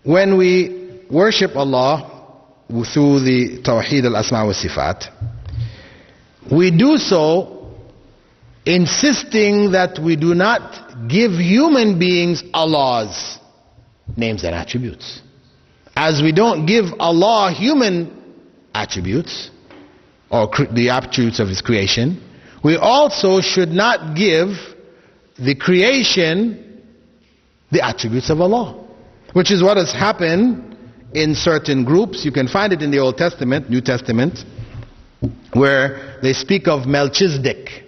when we worship Allah through the Tawheed al-Asma wa Sifat, we do so insisting that we do not give human beings Allah's names and attributes. As we don't give Allah human attributes, or the attributes of His creation, we also should not give the creation the attributes of Allah, which is what has happened in certain groups. You can find it in the Old Testament, New Testament, where they speak of Melchizedek.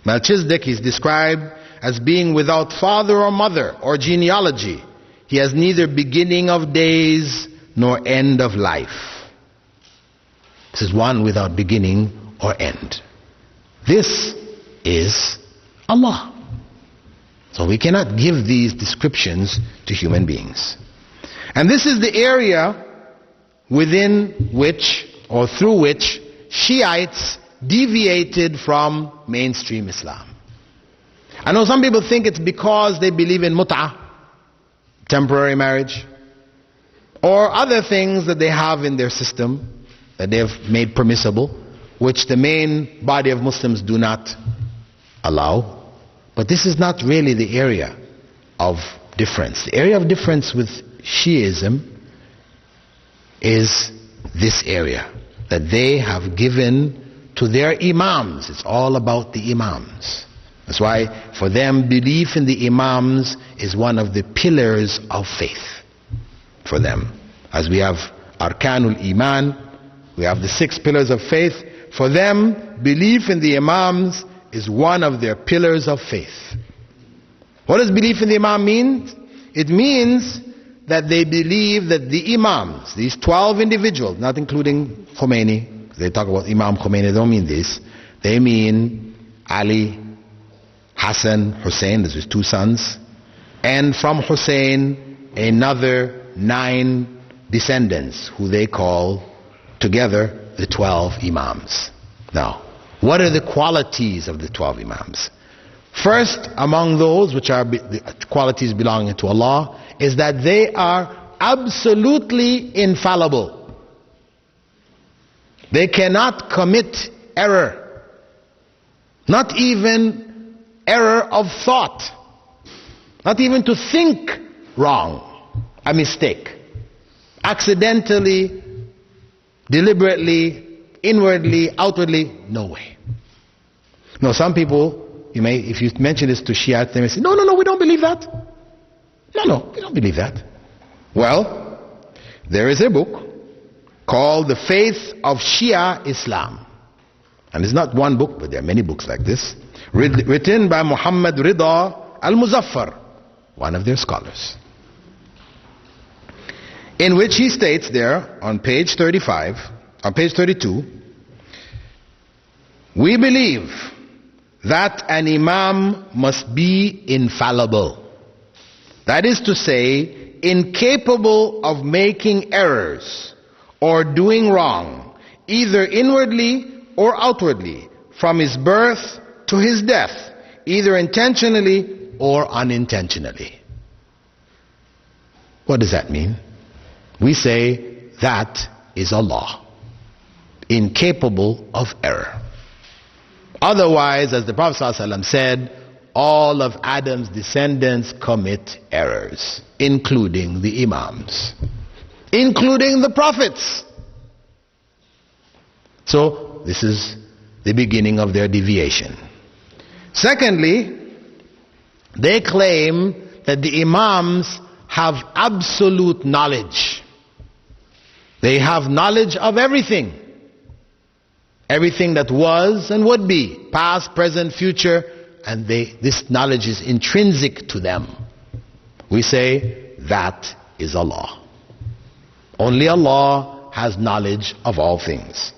Melchizedek is described as being without father or mother or genealogy. He has neither beginning of days nor end of life. This is one without beginning or end. This is Allah. So we cannot give these descriptions to human beings. And this is the area within which, or through which, Shiites deviated from mainstream Islam. I know some people think it's because they believe in mut'ah, temporary marriage, or other things that they have in their system that they have made permissible, which the main body of Muslims do not allow. But this is not really the area of difference. The area of difference with Shi'ism is this area that they have given to their imams. It's all about the imams. That's why for them, belief in the imams is one of the pillars of faith for them. As we have Arkanul Iman, we have the 6 pillars of faith. For them, belief in the imams is one of their pillars of faith. What does belief in the imam mean? It means that they believe that the imams, these 12 individuals, not including Khomeini, they talk about Imam Khomeini, they don't mean this. They mean Ali, Hassan, Hussein, those are his 2 sons, and from Hussein another 9 descendants who they call together the 12 imams. Now, what are the qualities of the 12 imams? First, among those which are the qualities belonging to Allah, is that they are absolutely infallible. They cannot commit error, not even error of thought, not even to think wrong, a mistake, accidentally, deliberately, inwardly, outwardly, no way. Now some people, if you mention this to Shiites, they may say, no, we don't believe that. No, we don't believe that. Well, there is a book called The Faith of Shia Islam. And it's not one book, but there are many books like this, written by Muhammad Rida al-Muzaffar, one of their scholars, in which he states there on page 32, we believe that an imam must be infallible. That is to say, incapable of making errors or doing wrong, either inwardly or outwardly, from his birth to his death, either intentionally or unintentionally. What does that mean? We say that is Allah, incapable of error. Otherwise, as the Prophet ﷺ said, all of Adam's descendants commit errors, including the imams, including the prophets. So this is the beginning of their deviation. Secondly, they claim that the imams have absolute knowledge. They have knowledge of everything. Everything that was and would be, past, present, future, and this knowledge is intrinsic to them. We say that is Allah. Only Allah has knowledge of all things.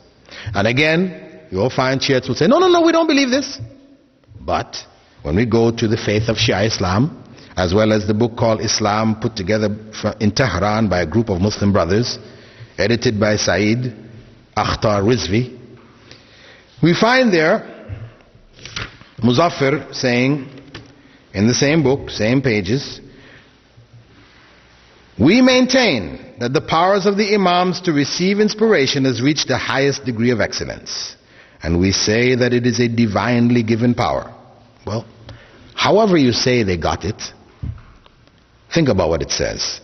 And again, you will find Shiites who say, no, we don't believe this. But when we go to the faith of Shia Islam, as well as the book called Islam, put together in Tehran by a group of Muslim brothers, edited by Saeed Akhtar Rizvi, we find there Muzaffar saying in the same book, same pages, We maintain that the powers of the Imams to receive inspiration has reached the highest degree of excellence. And we say that it is a divinely given power. Well, however you say they got it, think about what it says.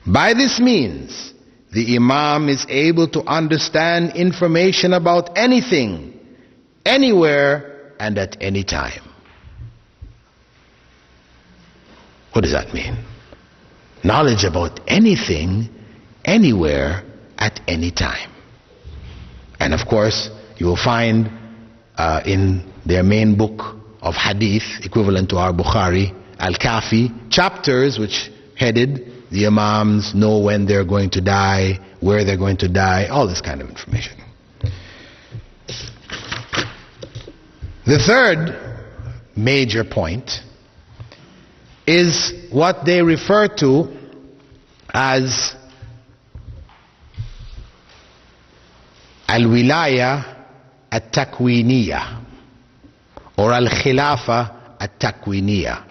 By this means, the Imam is able to understand information about anything, anywhere, and at any time. What does that mean? Knowledge about anything, anywhere, at any time. And of course, you will find in their main book of hadith, equivalent to our Bukhari, Al-Kafi, chapters which headed, the Imams know when they're going to die, where they're going to die, all this kind of information. The third major point is what they refer to as al-wilaya at-takwiniya or al-khilafa at-takwiniya.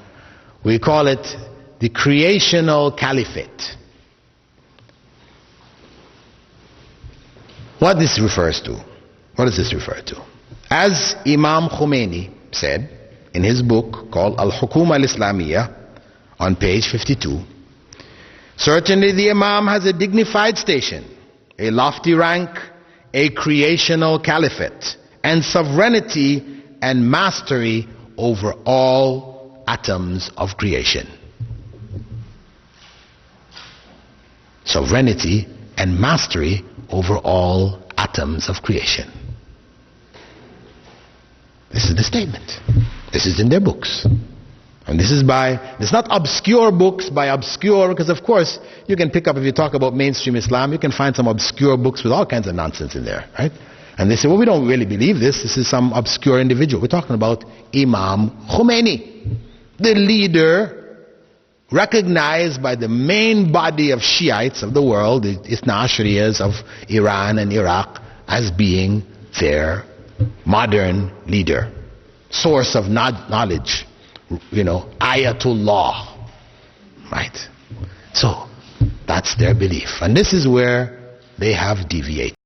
We call it the creational caliphate. What this refers to? What does this refer to? As Imam Khomeini said in his book called Al-Hukuma Al-Islamiyya on page 52, certainly the Imam has a dignified station, a lofty rank, a creational caliphate, and sovereignty and mastery over all atoms of creation. Sovereignty and mastery over all atoms of creation. This is the statement. This is in their books. And this is it's not obscure books by obscure, because of course you can pick up, if you talk about mainstream Islam, you can find some obscure books with all kinds of nonsense in there, right? And they say, well, we don't really believe this. This is some obscure individual. We're talking about Imam Khomeini, the leader recognized by the main body of Shiites of the world, the Ithna Ashriyas of Iran and Iraq, as being their modern leader, source of knowledge, Ayatullah, right? So that's their belief, and this is where they have deviated.